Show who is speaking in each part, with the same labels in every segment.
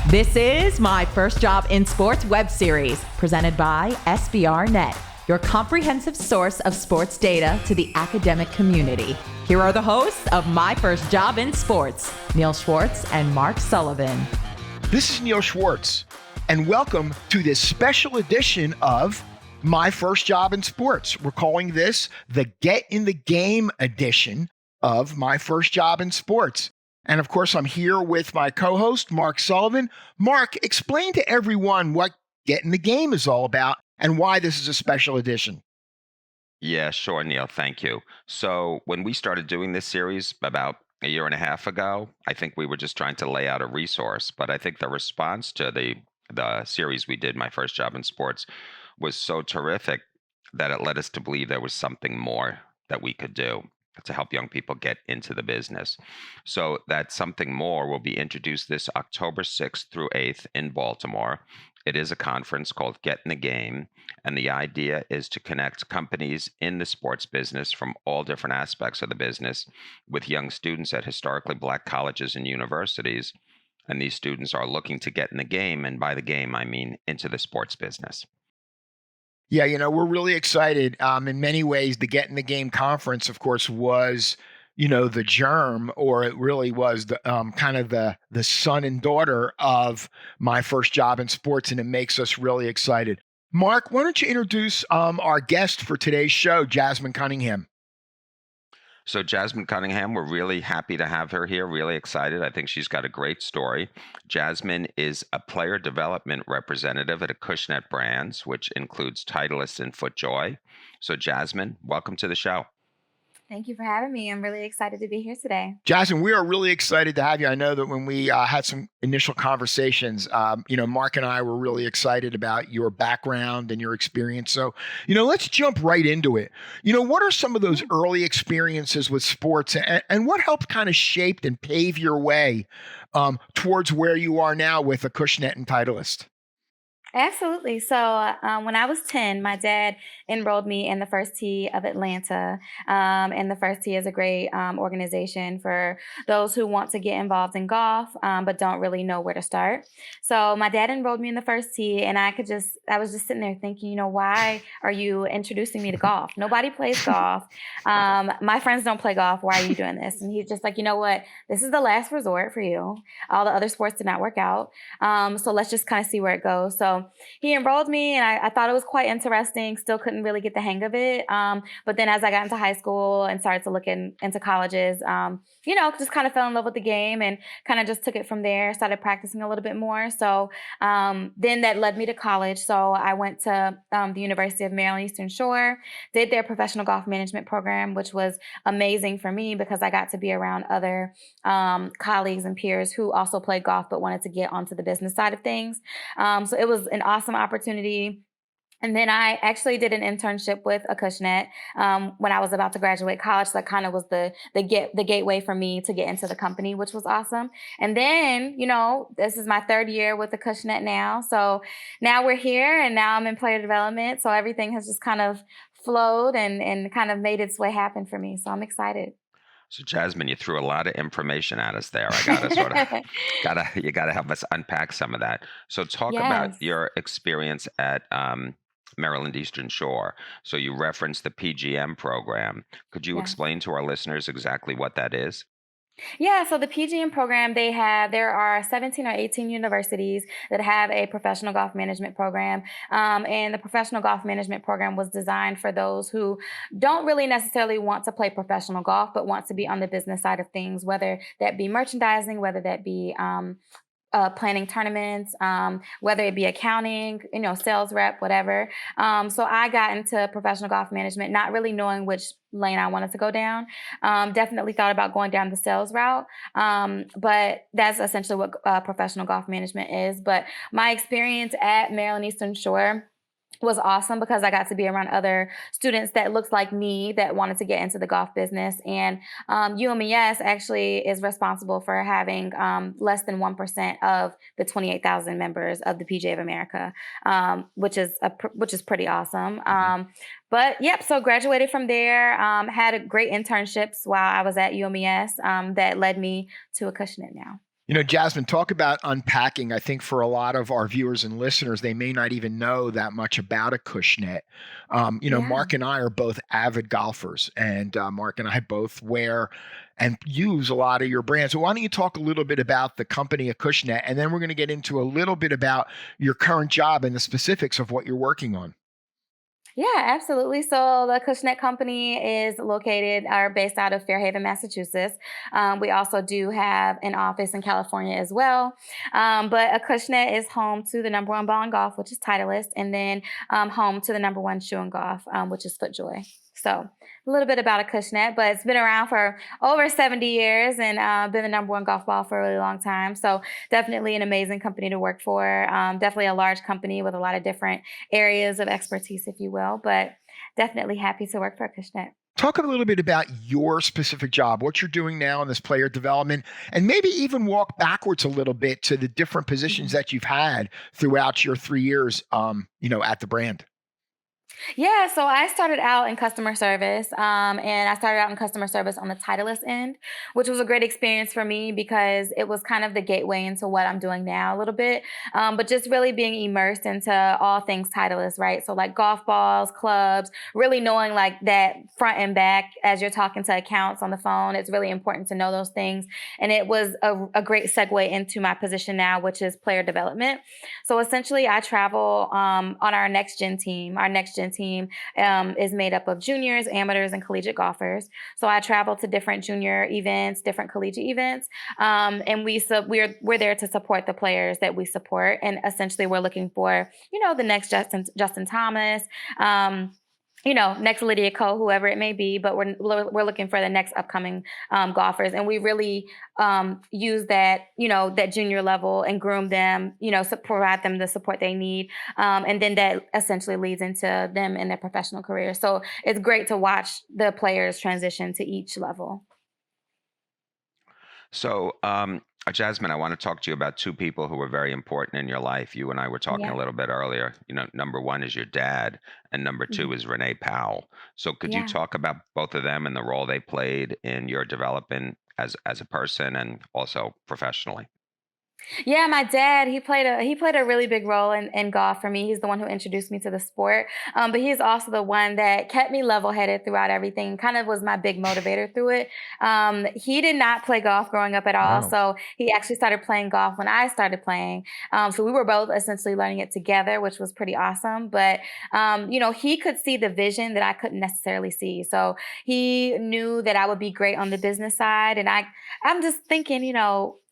Speaker 1: This is My First Job in Sports web series, presented by SBRnet, your comprehensive source of sports data to the academic community. Here are the hosts of My First Job in Sports, Neil Schwartz and Mark Sullivan.
Speaker 2: This is Neil Schwartz, and welcome to this special edition of My First Job in Sports. We're calling this the Get in the Game edition of My First Job in Sports. And of course, I'm here with my co-host, Mark Sullivan. Mark, explain to everyone what Get in the Game is all about and why this is a special edition.
Speaker 3: Yeah, sure, Neil. Thank you. So when we started doing this series about a year and a half ago, I think we were just trying to lay out a resource. But I think the response to the series we did, My First Job in Sports, was so terrific that it led us to believe there was something more that we could do to help young people get into the business. So that something more will be introduced this October 6th through 8th in Baltimore. It is a conference called Get in the Game, and the idea is to connect companies in the sports business from all different aspects of the business with young students at historically Black colleges and universities. And these students are looking to get in the game, and by the game, I mean into the sports business.
Speaker 2: Yeah, we're really excited. In many ways, the Get in the Game conference, of course, was, the germ, or it really was the kind of the son and daughter of My First Job in Sports, and it makes us really excited. Mark, why don't you introduce our guest for today's show, Jasmin Cunningham?
Speaker 3: So Jasmin Cunningham, we're really happy to have her here, really excited. I think she's got a great story. Jasmin is a player development representative at Acushnet Brands, which includes Titleist and Footjoy. So Jasmin, welcome to the show.
Speaker 4: Thank you for having me. I'm really excited to be here today.
Speaker 2: Jasmin, we are really excited to have you. I know that when we had some initial conversations, Mark and I were really excited about your background and your experience. So, let's jump right into it. What are some of those early experiences with sports, and what helped kind of shape and pave your way towards where you are now with Acushnet and Titleist?
Speaker 4: Absolutely. So when I was 10, my dad enrolled me in the First Tee of Atlanta. And the First Tee is a great organization for those who want to get involved in golf, but don't really know where to start. So my dad enrolled me in the First Tee, and I was just sitting there thinking, why are you introducing me to golf? Nobody plays golf. My friends don't play golf. Why are you doing this? And he's just like, you know what? This is the last resort for you. All the other sports did not work out. So let's just kind of see where it goes. So he enrolled me, and I thought it was quite interesting. Still couldn't really get the hang of it. But then as I got into high school and started to look into colleges, just kind of fell in love with the game and kind of just took it from there, started practicing a little bit more. So then that led me to college. So I went to the University of Maryland Eastern Shore, did their professional golf management program, which was amazing for me because I got to be around other colleagues and peers who also played golf but wanted to get onto the business side of things. So it was an awesome opportunity. And then I actually did an internship with Acushnet when I was about to graduate college. So that kind of was the gateway for me to get into the company, which was awesome. And then, this is my third year with Acushnet now. So now we're here, and now I'm in player development. So everything has just kind of flowed and kind of made its way happen for me. So I'm excited.
Speaker 3: So Jasmin, you threw a lot of information at us there. I gotta you gotta help us unpack some of that. So talk about
Speaker 4: Yes.
Speaker 3: your experience at Maryland Eastern Shore. So you referenced the PGM program. Could you
Speaker 4: Yes.
Speaker 3: explain to our listeners exactly what that is?
Speaker 4: Yeah, so the PGM program, there are 17 or 18 universities that have a professional golf management program. And the professional golf management program was designed for those who don't really necessarily want to play professional golf, but want to be on the business side of things, whether that be merchandising, whether that be planning tournaments, whether it be accounting, sales rep, whatever. So I got into professional golf management, not really knowing which lane I wanted to go down. Definitely thought about going down the sales route, but that's essentially what professional golf management is. But my experience at Maryland Eastern Shore was awesome because I got to be around other students that looked like me that wanted to get into the golf business. And UMES actually is responsible for having less than 1% of the 28,000 members of the PGA of America, which is pretty awesome. But yep, so graduated from there, had great internships while I was at UMES that led me to Acushnet now.
Speaker 2: Jasmin, talk about unpacking. I think for a lot of our viewers and listeners, they may not even know that much about Acushnet.
Speaker 4: Yeah.
Speaker 2: Mark and I are both avid golfers, and Mark and I both wear and use a lot of your brands. So why don't you talk a little bit about the company Acushnet, and then we're going to get into a little bit about your current job and the specifics of what you're working on.
Speaker 4: Yeah, absolutely. So the Acushnet company is located or based out of Fairhaven, Massachusetts. We also do have an office in California as well. But Acushnet is home to the number one ball in golf, which is Titleist, and then home to the number one shoe in golf, which is Footjoy. So a little bit about Acushnet, but it's been around for over 70 years and been the number one golf ball for a really long time. So definitely an amazing company to work for. Definitely a large company with a lot of different areas of expertise, if you will, but definitely happy to work for Acushnet.
Speaker 2: Talk a little bit about your specific job, what you're doing now in this player development, and maybe even walk backwards a little bit to the different positions that you've had throughout your 3 years, at the brand.
Speaker 4: Yeah, so I started out in customer service, and I started out in customer service on the Titleist end, which was a great experience for me because it was kind of the gateway into what I'm doing now a little bit, but just really being immersed into all things Titleist, right? So like golf balls, clubs, really knowing like that front and back as you're talking to accounts on the phone. It's really important to know those things, and it was a great segue into my position now, which is player development. So essentially, I travel on our next gen team. Our next gen team is made up of juniors, amateurs, and collegiate golfers. So I travel to different junior events, different collegiate events, and we're there to support the players that we support. And essentially, we're looking for the next Justin Thomas. Next Lydia Ko, whoever it may be, but we're looking for the next upcoming golfers, and we really use that junior level and groom them, provide them the support they need, and then that essentially leads into them in their professional career. So it's great to watch the players transition to each level.
Speaker 3: So, Jasmin, I want to talk to you about two people who were very important in your life. You and I were talking
Speaker 4: Yeah.
Speaker 3: a little bit earlier. Number one is your dad, and number two
Speaker 4: Mhm.
Speaker 3: is Renee Powell. So, could you
Speaker 4: Yeah.
Speaker 3: talk about both of them and the role they played in your development as a person and also professionally?
Speaker 4: Yeah, my dad, he played a really big role in golf for me. He's the one who introduced me to the sport. But he's also the one that kept me level-headed throughout everything, kind of was my big motivator through it. He did not play golf growing up at all.
Speaker 2: Wow.
Speaker 4: So he actually started playing golf when I started playing. So we were both essentially learning it together, which was pretty awesome. But he could see the vision that I couldn't necessarily see. So he knew that I would be great on the business side. And I'm just thinking,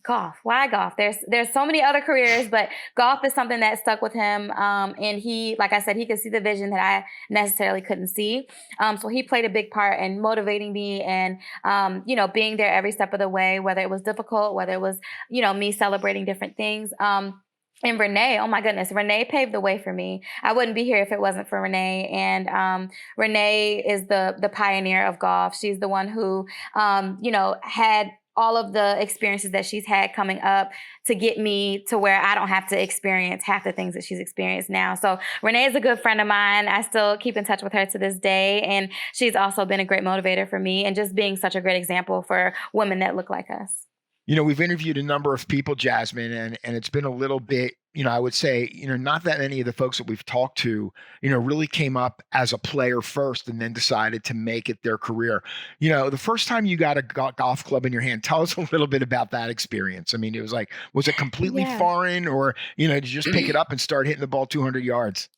Speaker 4: golf. Why golf? There's so many other careers, but golf is something that stuck with him. And he, like I said, he could see the vision that I necessarily couldn't see. So he played a big part in motivating me and being there every step of the way, whether it was difficult, whether it was me celebrating different things. And Renee, oh my goodness, Renee paved the way for me. I wouldn't be here if it wasn't for Renee. And Renee is the pioneer of golf. She's the one who, had all of the experiences that she's had coming up to get me to where I don't have to experience half the things that she's experienced now. So Renee is a good friend of mine. I still keep in touch with her to this day. And she's also been a great motivator for me and just being such a great example for women that look like us.
Speaker 2: We've interviewed a number of people, Jasmin, and it's been a little bit, I would say, not that many of the folks that we've talked to, really came up as a player first and then decided to make it their career. The first time you got a golf club in your hand, tell us a little bit about that experience. I mean, it was like, was it completely
Speaker 4: Yeah.
Speaker 2: foreign, or, did you just pick it up and start hitting the ball 200 yards?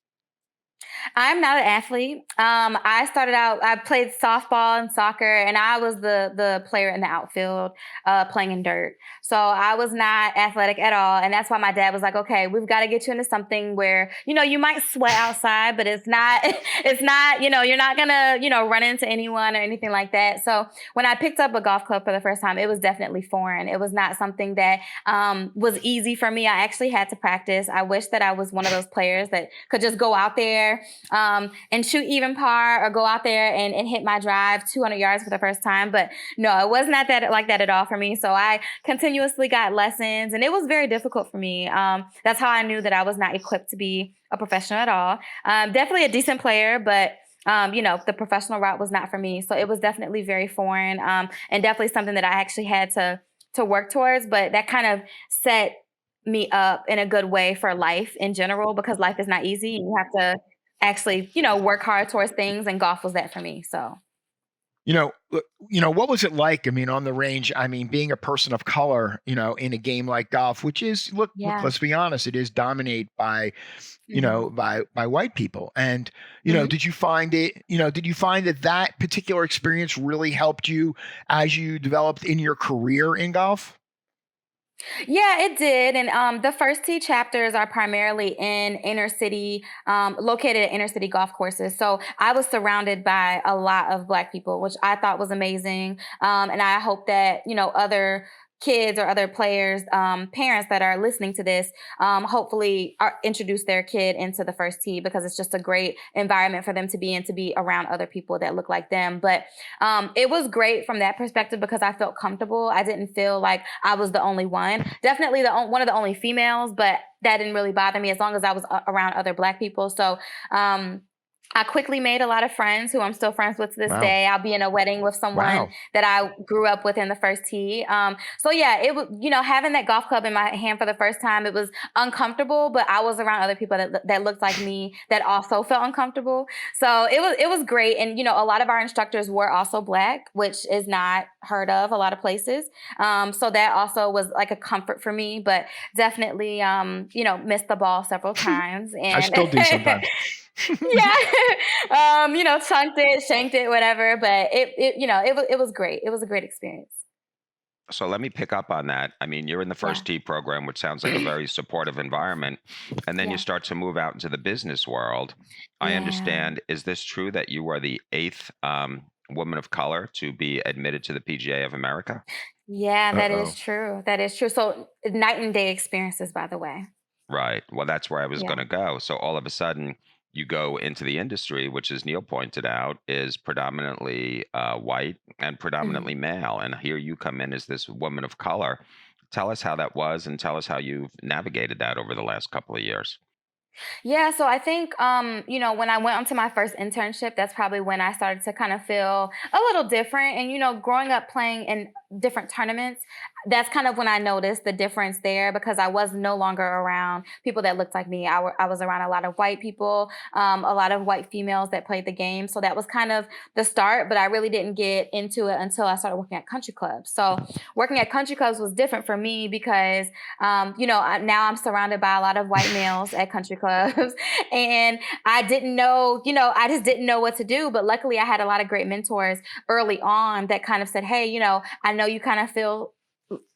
Speaker 4: I'm not an athlete. I played softball and soccer, and I was the player in the outfield playing in dirt. So I was not athletic at all. And that's why my dad was like, okay, we've got to get you into something where, you might sweat outside, but it's not, you're not going to, run into anyone or anything like that. So when I picked up a golf club for the first time, it was definitely foreign. It was not something that was easy for me. I actually had to practice. I wish that I was one of those players that could just go out there and shoot even par or go out there and hit my drive 200 yards for the first time. But no, it was not that like that at all for me. So I continuously got lessons, and it was very difficult for me. That's how I knew that I was not equipped to be a professional at all. Definitely a decent player, but the professional route was not for me. So it was definitely very foreign, and definitely something that I actually had to to work towards, but that kind of set me up in a good way for life in general, because life is not easy. You have to actually, work hard towards things, and golf was that for me. So
Speaker 2: What was it like? I mean, on the range, I mean, being a person of color, in a game like golf, which is, look,
Speaker 4: yeah.
Speaker 2: let's be honest, it is dominated by,
Speaker 4: hmm
Speaker 2: by white people. And,
Speaker 4: hmm
Speaker 2: did you find that particular experience really helped you as you developed in your career in golf?
Speaker 4: Yeah, it did. And the first tee chapters are primarily in inner city, located at inner city golf courses. So I was surrounded by a lot of Black people, which I thought was amazing. And I hope that, other kids or other players, parents that are listening to this, hopefully introduce their kid into the first tee, because it's just a great environment for them to be in, to be around other people that look like them. But it was great from that perspective because I felt comfortable. I didn't feel like I was the only one. Definitely one of the only females, but that didn't really bother me as long as I was around other Black people. So I quickly made a lot of friends who I'm still friends with to this
Speaker 2: Wow.
Speaker 4: day. I'll be in a wedding with someone
Speaker 2: Wow.
Speaker 4: that I grew up with in the first tee. So yeah, it was, having that golf club in my hand for the first time, it was uncomfortable, but I was around other people that looked like me that also felt uncomfortable. So it was great. And, a lot of our instructors were also Black, which is not heard of a lot of places. So that also was like a comfort for me, but definitely, missed the ball several times.
Speaker 2: I
Speaker 4: And
Speaker 2: still do sometimes.
Speaker 4: yeah, chunked it, shanked it, whatever. But it was great. It was a great experience.
Speaker 3: So let me pick up on that. I mean, you're in the
Speaker 4: Yeah,
Speaker 3: first tee program, which sounds like a very supportive environment. And then you
Speaker 4: yeah,
Speaker 3: start to move out into the business world. I
Speaker 4: yeah,
Speaker 3: understand. Is this true that you were the eighth woman of color to be admitted to the PGA of America?
Speaker 4: yeah. That is
Speaker 2: Uh-oh.
Speaker 4: true. That is true. So night and day experiences, by the way.
Speaker 3: Right. Well, that's where I was going
Speaker 4: Yeah.
Speaker 3: to go. So all of a sudden, you go into the industry, which, as Neil pointed out, is predominantly white and
Speaker 4: Mhm.
Speaker 3: predominantly male. And here you come in as this woman of color. Tell us how that was, and tell us how you've navigated that over the last couple of years.
Speaker 4: Yeah, so I think when I went onto my first internship, that's probably when I started to kind of feel a little different. And growing up playing in different tournaments, that's kind of when I noticed the difference there, because I was no longer around people that looked like me. I was around a lot of white people, a lot of white females that played the game. So that was kind of the start, but I really didn't get into it until I started working at country clubs. So working at country clubs was different for me because now I'm surrounded by a lot of white males at country clubs, and I didn't know, I just didn't know what to do. But luckily, I had a lot of great mentors early on that kind of said, "Hey, I know you kind of feel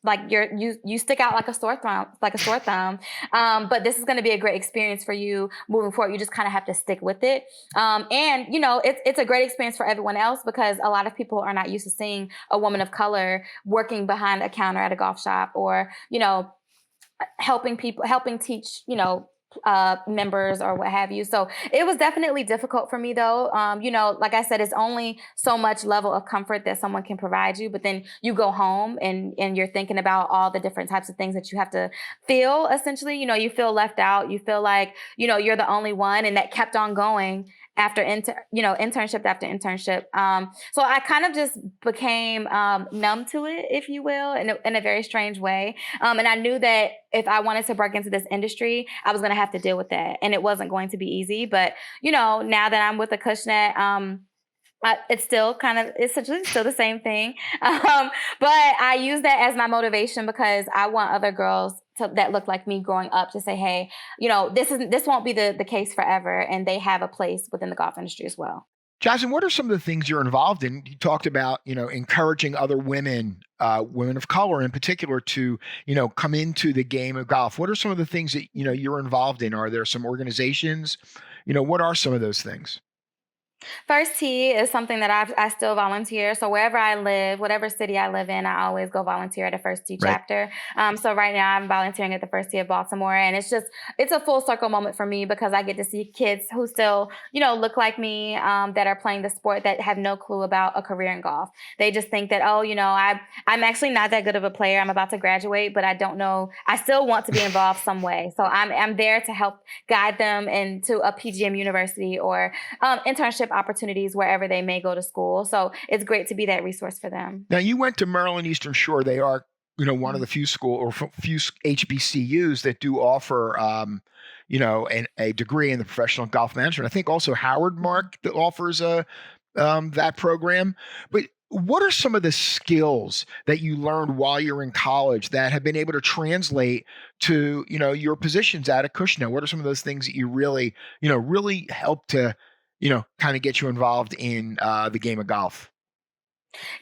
Speaker 4: like you stick out like a sore thumb, but this is going to be a great experience for you moving forward. You just kind of have to stick with it, and it's a great experience for everyone else, because a lot of people are not used to seeing a woman of color working behind a counter at a golf shop, or helping teach, members or what have you. So it was definitely difficult for me though. Like I said, it's only so much level of comfort that someone can provide you, but then you go home and you're thinking about all the different types of things that you have to feel. Essentially, you feel left out. You feel like, you're the only one, and that kept on going after internship after internship. So I kind of just became numb to it, if you will, in a very strange way. And I knew that if I wanted to break into this industry, I was going to have to deal with that, and it wasn't going to be easy. But now that I'm with Acushnet, it's still kind of essentially still the same thing. But I use that as my motivation, because I want other girls that look like me growing up to say, hey, this won't be the case forever. And they have a place within the golf industry as well.
Speaker 2: Jasmine, what are some of the things you're involved in? You talked about, encouraging other women, women of color in particular, to, come into the game of golf. What are some of the things that, you're involved in? Are there some organizations? What are some of those things?
Speaker 4: First Tee is something that I still volunteer. So wherever I live, whatever city I live in, I always go volunteer at a First Tee
Speaker 2: Right.
Speaker 4: chapter. So right now I'm volunteering at the First Tee of Baltimore, and it's a full circle moment for me, because I get to see kids who still, look like me, that are playing the sport, that have no clue about a career in golf. They just think that, oh, I'm actually not that good of a player. I'm about to graduate, but I don't know. I still want to be involved some way. So I'm there to help guide them into a PGM university, or internship opportunities wherever they may go to school. So it's great to be that resource for them.
Speaker 2: Now, you went to Maryland Eastern Shore. They are one of the few few HBCUs that do offer, a degree in the professional golf management. I think also Howard, Mark, that offers that program. But what are some of the skills that you learned while you're in college that have been able to translate to, your positions at Acushnet? What are some of those things that you really, really help to, kind of get you involved in the game of golf?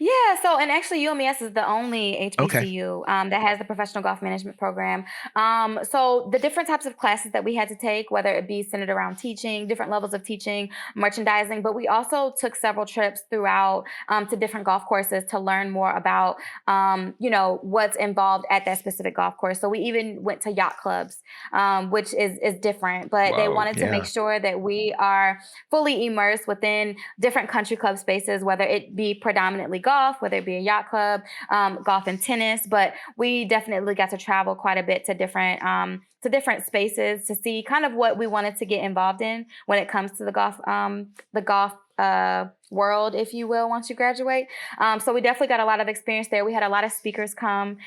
Speaker 4: Yeah, so and actually UMES is the only
Speaker 2: Okay.
Speaker 4: HBCU that has the professional golf management program. So the different types of classes that we had to take, whether it be centered around teaching, different levels of teaching, merchandising, but we also took several trips throughout to different golf courses to learn more about, what's involved at that specific golf course. So we even went to yacht clubs, which is different, but they
Speaker 3: Whoa.
Speaker 4: wanted to make
Speaker 2: Yeah.
Speaker 4: sure that we are fully immersed within different country club spaces, whether it be predominantly golf, whether it be a yacht club, golf and tennis. But we definitely got to travel quite a bit to different spaces to see kind of what we wanted to get involved in when it comes to the golf world, if you will, once you graduate. So we definitely got a lot of experience there. We had a lot of speakers come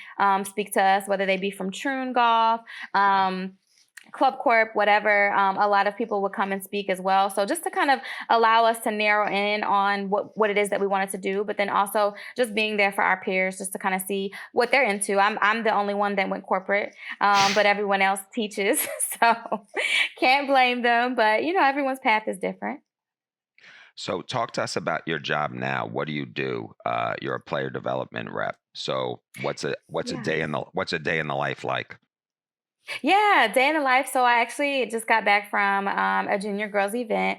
Speaker 4: speak to us, whether they be from Troon Golf, Club Corp, whatever. A lot of people would come and speak as well. So just to kind of allow us to narrow in on what it is that we wanted to do, but then also just being there for our peers, just to kind of see what they're into. I'm the only one that went corporate, but everyone else teaches, so can't blame them. But everyone's path is different.
Speaker 3: So talk to us about your job now. What do you do? You're a player development rep. So
Speaker 4: Yeah.
Speaker 3: what's a day in the life like?
Speaker 4: Yeah, day in the life. So I actually just got back from a junior girls event.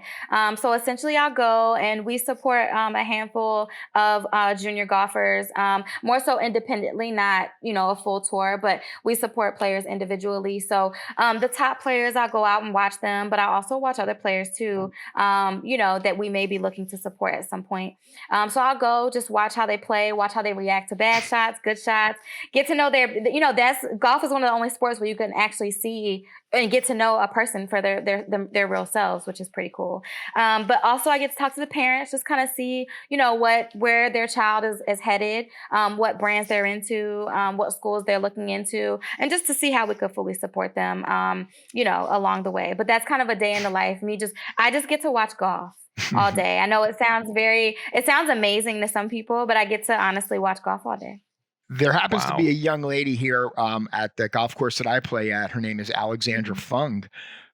Speaker 4: So essentially, I'll go and we support a handful of junior golfers, more so independently, not a full tour, but we support players individually. So the top players, I'll go out and watch them, but I also watch other players too, that we may be looking to support at some point. So I'll go just watch how they play, watch how they react to bad shots, good shots, get to know that's golf is one of the only sports where you can actually see and get to know a person for their real selves, which is pretty cool. But also I get to talk to the parents, just kind of see, where their child is headed, what brands they're into, what schools they're looking into, and just to see how we could fully support them, along the way. But that's kind of a day in the life. I just get to watch golf all day. I know it sounds amazing to some people, but I get to honestly watch golf all day.
Speaker 2: There happens to be
Speaker 3: Wow.
Speaker 2: a young lady here at the golf course that I play at. Her name is Alexandra
Speaker 4: Mhm.
Speaker 2: Fung,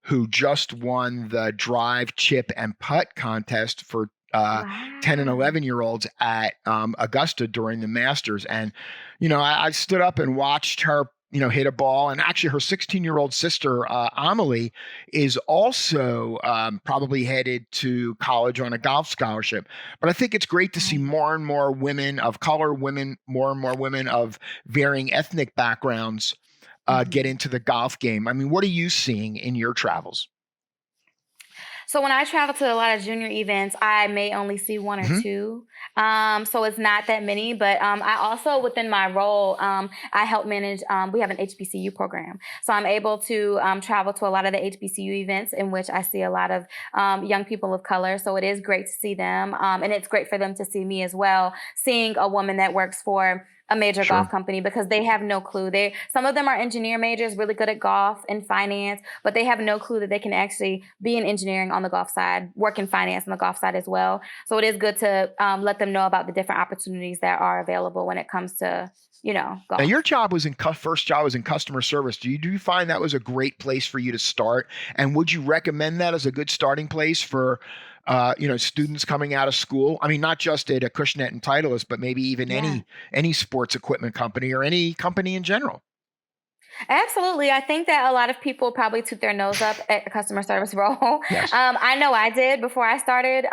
Speaker 2: who just won the drive, chip, and putt contest for 10 and
Speaker 4: Wow.
Speaker 2: 11-year-olds at Augusta during the Masters. And, I stood up and watched her, hit a ball. And actually, her 16-year-old sister, Amelie, is also probably headed to college on a golf scholarship. But I think it's great to see
Speaker 4: Right.
Speaker 2: more and more women of color, more and more women of varying ethnic backgrounds get
Speaker 4: Mhm.
Speaker 2: into the golf game. I mean, what are you seeing in your travels?
Speaker 4: So when I travel to a lot of junior events, I may only see one or
Speaker 2: Hmm.
Speaker 4: two. So it's not that many, but I also, within my role, I help manage, we have an HBCU program. So I'm able to travel to a lot of the HBCU events in which I see a lot of young people of color. So it is great to see them. And it's great for them to see me as well, seeing a woman that works for a major golf
Speaker 2: Sure.
Speaker 4: company, because they have no clue. Some of them are engineer majors, really good at golf and finance, but they have no clue that they can actually be in engineering on the golf side, work in finance on the golf side as well. So it is good to let them know about the different opportunities that are available when it comes to,
Speaker 2: Now,
Speaker 4: golf.
Speaker 2: your job was first job was in customer service. Do you find that was a great place for you to start? And would you recommend that as a good starting place for students coming out of school? I mean, not just at Acushnet and Titleist, but maybe even
Speaker 4: Yeah.
Speaker 2: any sports equipment company or any company in general.
Speaker 4: Absolutely. I think that a lot of people probably took their nose up at the customer service role.
Speaker 2: Yes.
Speaker 4: I know I did before I started.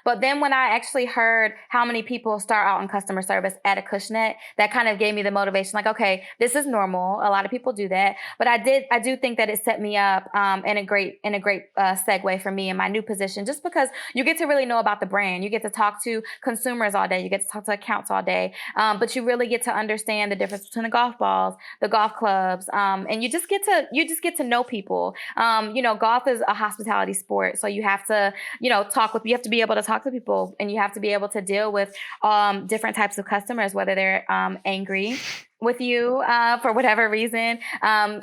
Speaker 4: But then when I actually heard how many people start out in customer service at Acushnet, that kind of gave me the motivation. Like, okay, this is normal. A lot of people do that. But I do think that it set me up in a great segue for me in my new position, just because you get to really know about the brand. You get to talk to consumers all day. You get to talk to accounts all day. But you really get to understand the difference between the golf balls, the golf clubs, and you just get to know people. Golf is a hospitality sport, so you have to you have to be able to talk to people, and you have to be able to deal with different types of customers, whether they're angry with you for whatever reason,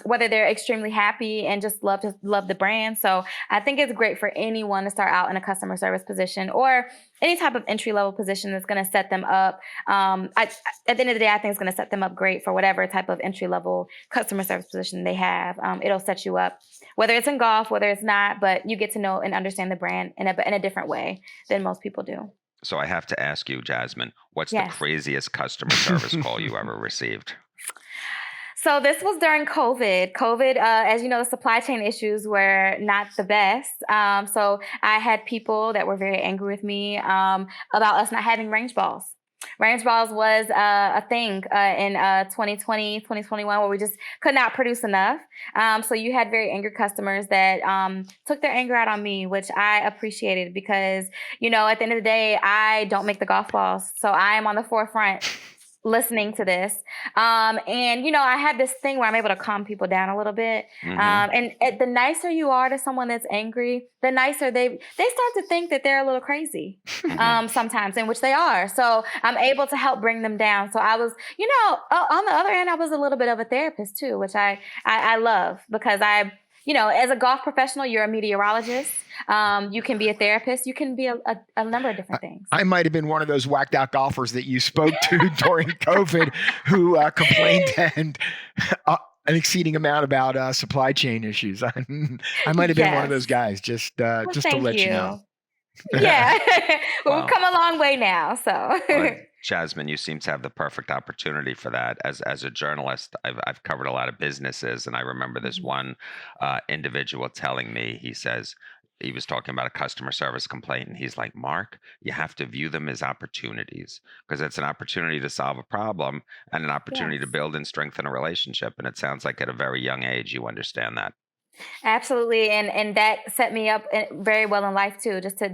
Speaker 4: whether they're extremely happy and just love the brand. So I think it's great for anyone to start out in a customer service position or any type of entry level position that's going to set them up. At the end of the day, I think it's going to set them up great for whatever type of entry level customer service position they have. It'll set you up, whether it's in golf, whether it's not, but you get to know and understand the brand in a different way than most people do.
Speaker 3: So I have to ask you, Jasmin, what's the
Speaker 4: Yes.
Speaker 3: craziest customer service call you ever received?
Speaker 4: So this was during COVID. As you know, the supply chain issues were not the best. So I had people that were very angry with me about us not having range balls. Range balls was a thing in 2020, 2021, where we just could not produce enough. So you had very angry customers that took their anger out on me, which I appreciated because, at the end of the day, I don't make the golf balls. So I am on the forefront listening to this. And, I have this thing where I'm able to calm people down a little bit. And the nicer you are to someone that's angry, the nicer they start to think that they're a little crazy sometimes, in which they are. So I'm able to help bring them down. So I was, on the other hand, I was a little bit of a therapist too, which I love because as a golf professional, you're a meteorologist. You can be a therapist. You can be a number of different things.
Speaker 2: I might have been one of those whacked out golfers that you spoke to during COVID who complained and an exceeding amount about supply chain issues. I might have been one of those guys, just to let you know.
Speaker 4: Yeah.
Speaker 3: Wow.
Speaker 4: We've come a long way now. So.
Speaker 3: Well, Jasmin, you seem to have the perfect opportunity for that. As a journalist, I've covered a lot of businesses, and I remember this one individual telling me, he says, he was talking about a customer service complaint, and he's like, Mark, you have to view them as opportunities because it's an opportunity to solve a problem and an opportunity to build and strengthen a relationship. And it sounds like at a very young age, you understand that.
Speaker 4: Absolutely. And that set me up very well in life too, just to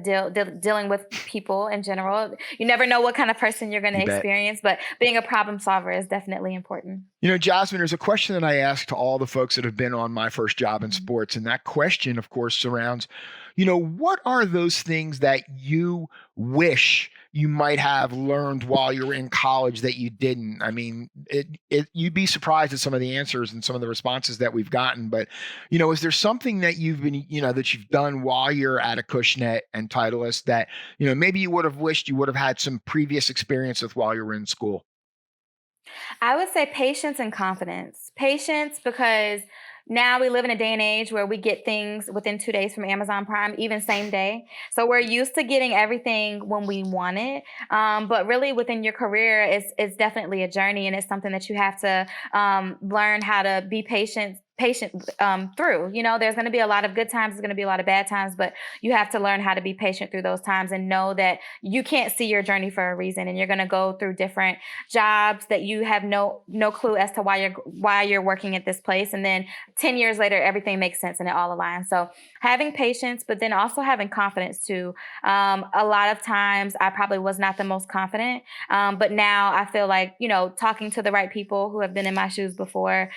Speaker 4: dealing with people in general. You never know what kind of person you're going to experience, but being a problem solver is definitely important.
Speaker 2: Jasmin, there's a question that I ask to all the folks that have been on My First Job in Sports. And that question, of course, surrounds, what are those things that you wish you might have learned while you were in college that you didn't? I mean, you'd be surprised at some of the answers and some of the responses that we've gotten. But, is there something that you've been, that you've done while you're at Acushnet and Titleist that, maybe you would have wished you would have had some previous experience with while you were in school?
Speaker 4: I would say patience and confidence. Patience because now we live in a day and age where we get things within 2 days from Amazon Prime, even same day. So we're used to getting everything when we want it. But really within your career, it's definitely a journey, and it's something that you have to learn how to be patient through. There's going to be a lot of good times, there's going to be a lot of bad times, but you have to learn how to be patient through those times and know that you can't see your journey for a reason, and you're going to go through different jobs that you have no clue as to why you're working at this place, and then 10 years later everything makes sense and it all aligns. So having patience, but then also having confidence too. A lot of times I probably was not the most confident, but now I feel like talking to the right people who have been in my shoes before,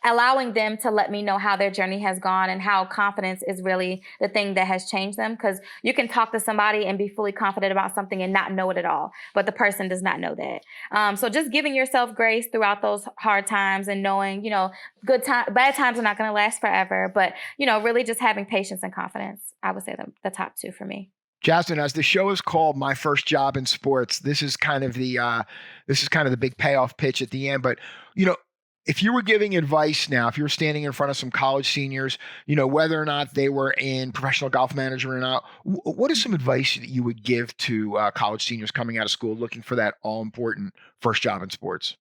Speaker 4: allowing them to let me know how their journey has gone and how confidence is really the thing that has changed them. Because you can talk to somebody and be fully confident about something and not know it at all, but the person does not know that. So just giving yourself grace throughout those hard times and knowing, bad times are not going to last forever, but, really just having patience and confidence, I would say the top two for me.
Speaker 2: Jasmin, as the show is called My First Job in Sports, this is kind of the big payoff pitch at the end. But, if you were giving advice now, if you were standing in front of some college seniors, whether or not they were in professional golf management or not, what is some advice that you would give to college seniors coming out of school looking for that all-important first job in sports?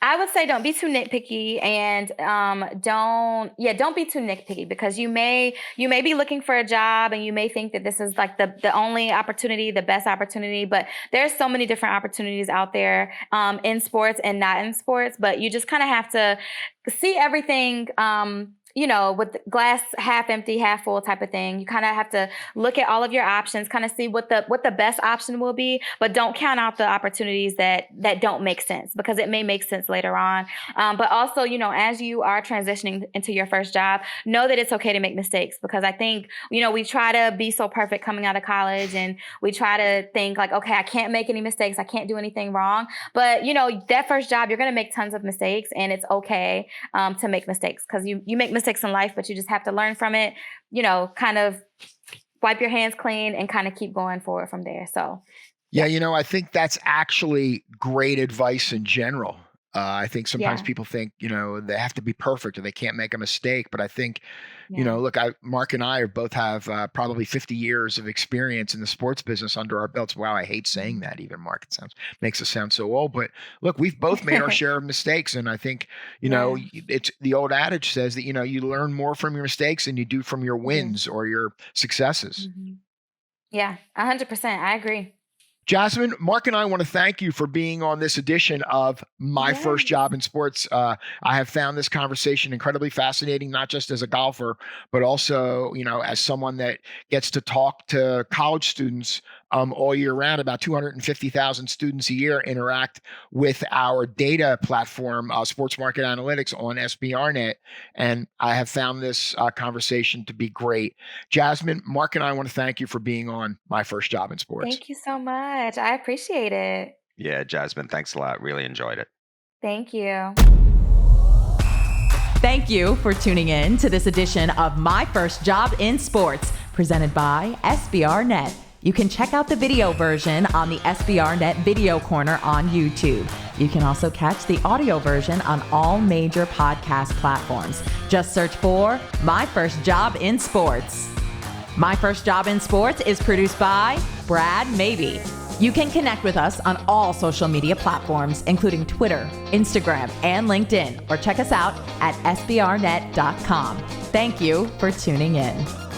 Speaker 4: I would say don't be too nitpicky, and don't be too nitpicky, because you may be looking for a job and you may think that this is like the only opportunity, the best opportunity, but there's so many different opportunities out there in sports and not in sports, but you just kind of have to see everything with the glass half empty, half full type of thing. You kind of have to look at all of your options, kind of see what the best option will be, but don't count out the opportunities that don't make sense, because it may make sense later on. But also, as you are transitioning into your first job, know that it's okay to make mistakes, because I think, we try to be so perfect coming out of college, and we try to think like, okay, I can't make any mistakes, I can't do anything wrong. But, that first job, you're going to make tons of mistakes, and it's okay to make mistakes, because you make mistakes in life, but you just have to learn from it, kind of wipe your hands clean and kind of keep going forward from there. So,
Speaker 2: yeah, I think that's actually great advice in general. I think sometimes people think, they have to be perfect or they can't make a mistake. But I think, look, Mark and I both have probably 50 years of experience in the sports business under our belts. Wow, I hate saying that even, Mark. Makes us sound so old. But look, we've both made our share of mistakes. And I think, it's the old adage says that, you learn more from your mistakes than you do from your wins or your successes.
Speaker 4: Mm-hmm. Yeah, 100%. I agree.
Speaker 2: Jasmin, Mark and I want to thank you for being on this edition of My First Job in Sports. I have found this conversation incredibly fascinating, not just as a golfer, but also, as someone that gets to talk to college students all year round. About 250,000 students a year interact with our data platform, Sports Market Analytics, on SBRnet. And I have found this conversation to be great. Jasmin, Mark and I want to thank you for being on My First Job in Sports.
Speaker 4: Thank you so much. I appreciate it.
Speaker 3: Yeah, Jasmin, thanks a lot. Really enjoyed it.
Speaker 4: Thank you.
Speaker 1: Thank you for tuning in to this edition of My First Job in Sports, presented by SBRnet. You can check out the video version on the SBRnet Video Corner on YouTube. You can also catch the audio version on all major podcast platforms. Just search for My First Job in Sports. My First Job in Sports is produced by Brad Maybe. You can connect with us on all social media platforms, including Twitter, Instagram, and LinkedIn, or check us out at sbrnet.com. Thank you for tuning in.